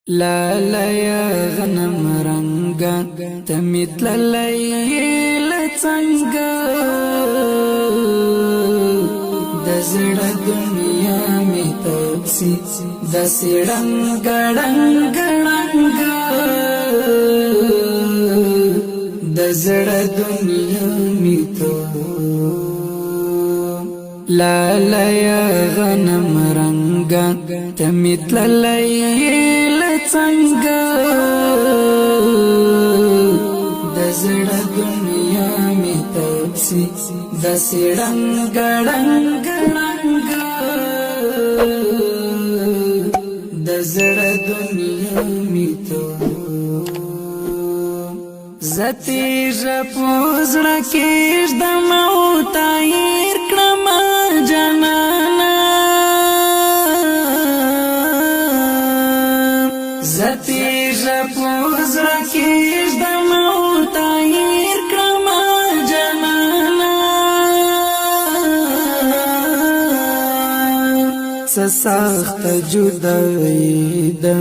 لا لا يا غنم رنگا تمت لليل څنګه د زړه دنیا می تپسی د سړنګ ډنګ ډنګ د زړه دنیا می تو لا لا يا غنم رنگا تمت لليل څنګه د زړه دنیا می تپسی د سړنګ ډنګ ډنګ د زړه دنیا می تو زتی ژپوزړه کېږ د موت ایر کړم جانانا زتی ژپوزړه کېږ د موت ایر کړم جانانا څه سخت جدایي ده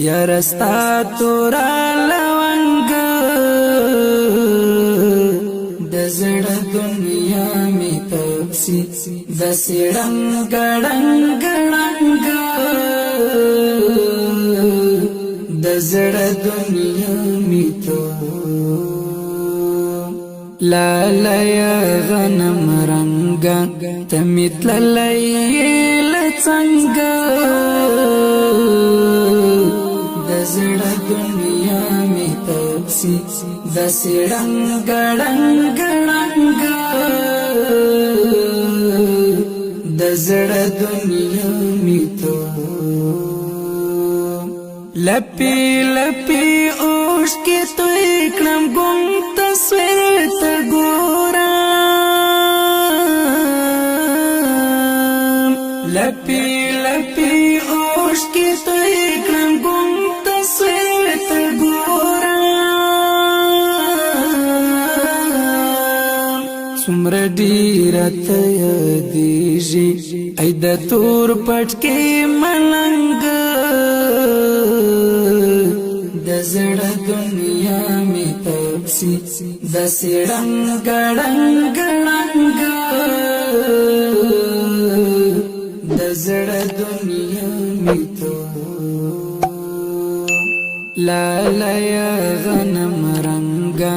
یاره ستا توره لونګ د زړه دنیا می تپسی د سړنګ ډنګ ډنګ د زړه دنیا می تو لا لا يا غنم رنگا تمت لليل څنګه د زړه دنیا می تپسی د سړنګ ډنګ ډنګ د زړه دنیا می تو لپی لپی اوش کې توی کړم ګم تصویر ته ګورم لپی لپی اوش کې توی کړم ګم تصویر ته ګورم څومره ډیره ته یادېږي ای د تور پټ کې ملنګ د زړه دنیا می تپسی د سړنګ ډنګ ډنګ د زړه دنیا می تو لا لا يا غنم رنگا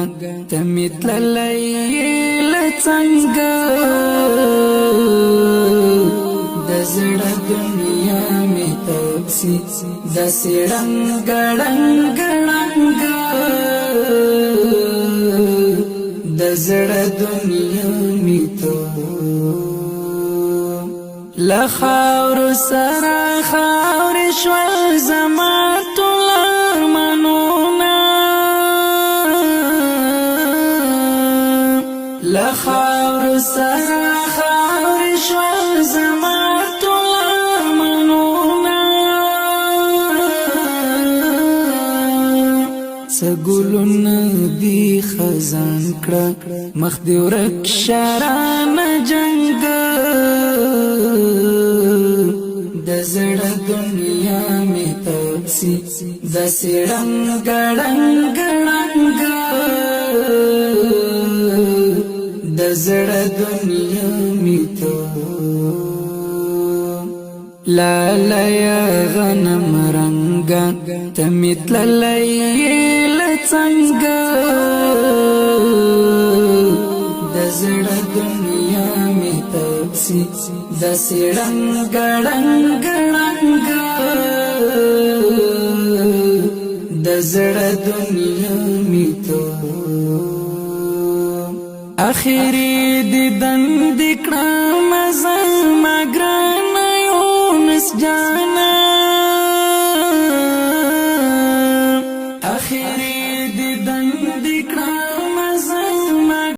تمت لليل څنګه د زړه دنیا می تپسی د سړنګ ډنګ ډنګ د زړه دنیا می تو لا خاور سره خاور شول زما ټول ارمانونه لا خاور سره خاور شول زما ټول ارمانونه سګلونه دی خزان کړه مخ دی ورک شران جنگ د زړه دنیا می تپسی د سړنګ ډنګ ډنګ د زړه دنیا می تو لا لا يا غنم رنگا تمت لليل څنګه د زړه دنیا می تپسی د سړنګ ډنګ ډنګ د زړه دنیا می تو اخیری دیدن دکړه مزه مګر